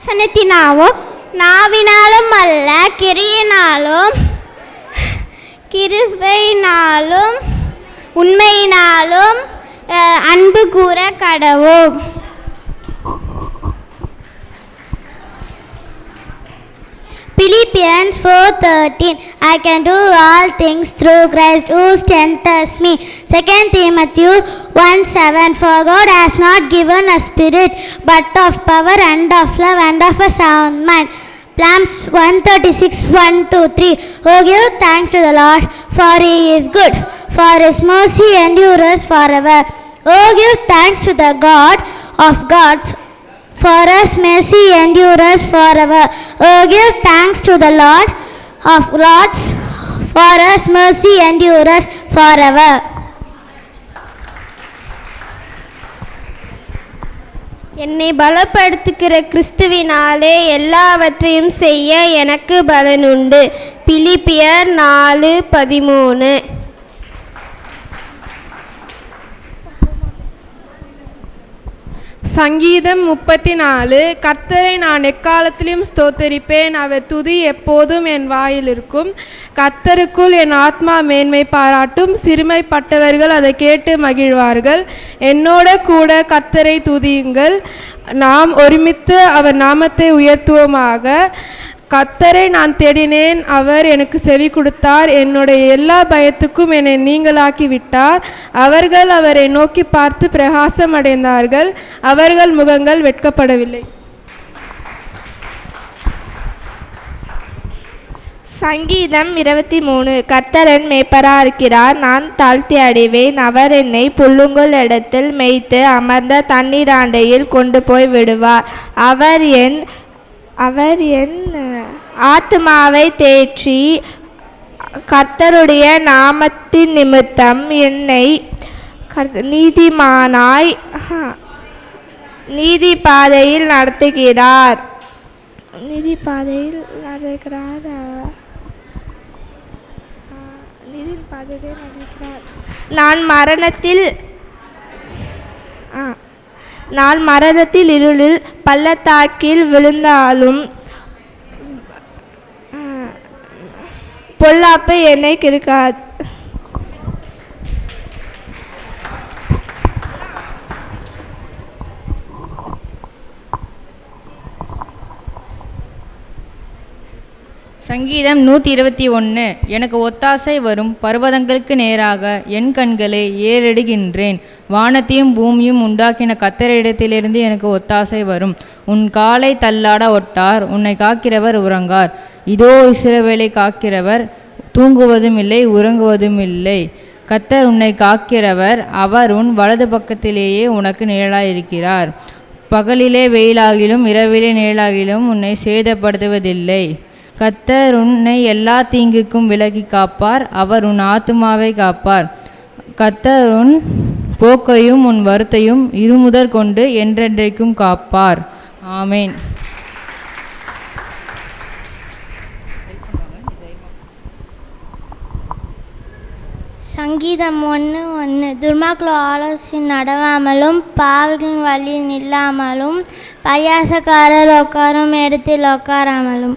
வசனத்தினாலும் நாவினாலும் அல்ல, கிரியினாலும் கிருபையினாலும் உண்மையினாலும் அன்பு கூற கடவோம். Philippians 4:13 I can do all things through Christ who strengthens me. 2 Timothy 1:7 For God has not given a spirit but of power and of love and of a sound mind. Psalms 136:1-3 Oh, give thanks to the Lord, for He is good, for His mercy endures forever. Oh, give thanks to the God of gods, for His mercy endures forever. Oh, give thanks to the Lord of lords, for His mercy endures forever. என்னை பலப்படுத்துகிற கிறிஸ்துவினாலே எல்லாவற்றையும் செய்ய எனக்கு பலனுண்டு. பிலிப்பியர் 4:13 சங்கீதம் 34 கர்த்தரை நான் எக்காலத்திலும் ஸ்தோத்தரிப்பேன், அவர் துதி எப்போதும் என் வாயில் இருக்கும். கர்த்தருக்குள் என் ஆத்மா மேன்மை பாராட்டும், சிறுமைப்பட்டவர்கள் அதை கேட்டு மகிழ்வார்கள். என்னோட கூட கர்த்தரை துதியுங்கள், நாம் ஒருமித்து அவர் நாமத்தை உயர்த்துவோமாக. கர்த்தரை நான் தேடினேன், அவர் எனக்கு செவி கொடுத்தார், என்னுடைய எல்லா பயத்துக்கும் என்னை நீங்களாக்கி விட்டார். அவர்கள் அவரை நோக்கி பார்த்து பிரகாசம் அடைந்தார்கள், அவர்கள் முகங்கள் வெட்கப்படவில்லை. சங்கீதம் 23 கர்த்தரன் மேய்ப்பரா இருக்கிறார், நான் தாழ்த்தி அடைவேன். அவர் என்னை புல்லுங்குள் இடத்தில் மேய்த்து அமர்ந்த தண்ணீராண்டையில் கொண்டு போய் விடுவார். அவர் என் ஆத்மாவை தேற்றி கர்த்தருடைய நாமத்தின் நிமித்தம் என்னை நீதிமானாய் நீதி பாதையில் நடத்துகிறார். நான் மரணத்தில் இருளில் பள்ளத்தாக்கில் விழுந்தாலும் பொல்லாப்பு என்னை கிறுக்காது. சங்கீதம் 121 எனக்கு ஒத்தாசை வரும் பர்வதங்களுக்கு நேராக என் கண்களை ஏறெடுகின்றேன். வானத்தையும் பூமியும் உண்டாக்கின கர்த்தரிடத்திலிருந்து எனக்கு ஒத்தாசை வரும். உன் காலை தள்ளாட ஒட்டார், உன்னை காக்கிறவர் உறங்கார். இதோ இஸ்ரவேலை காக்கிறவர் தூங்குவதும் இல்லை உறங்குவதும் இல்லை. கர்த்தர் உன்னை காக்கிறவர், அவர் உன் வலது பக்கத்திலேயே உனக்கு நிழலாயிருக்கிறார். பகலிலே வெயிலாகிலும் இரவிலே நிழலாகிலும் உன்னை சேதப்படுத்துவதில்லை. கர்த்தர் உன்னை எல்லா தீங்குக்கும் விலக்கி காப்பார், அவர் உன் ஆத்துமாவை காப்பார். கர்த்தர் உன் போக்கையும் உன் வருத்தையும் இருமுதற் கொண்டு என்றென்றைக்கும் காப்பார். ஆமேன். சங்கீதம் 1:1 துர்மாக்களோ ஆலோசனை நடவாமலும் பாவிகளின் வழியில் நில்லாமலும் பரியாசக்காரர் உட்காரும் இடத்தில் உட்காராமலும்.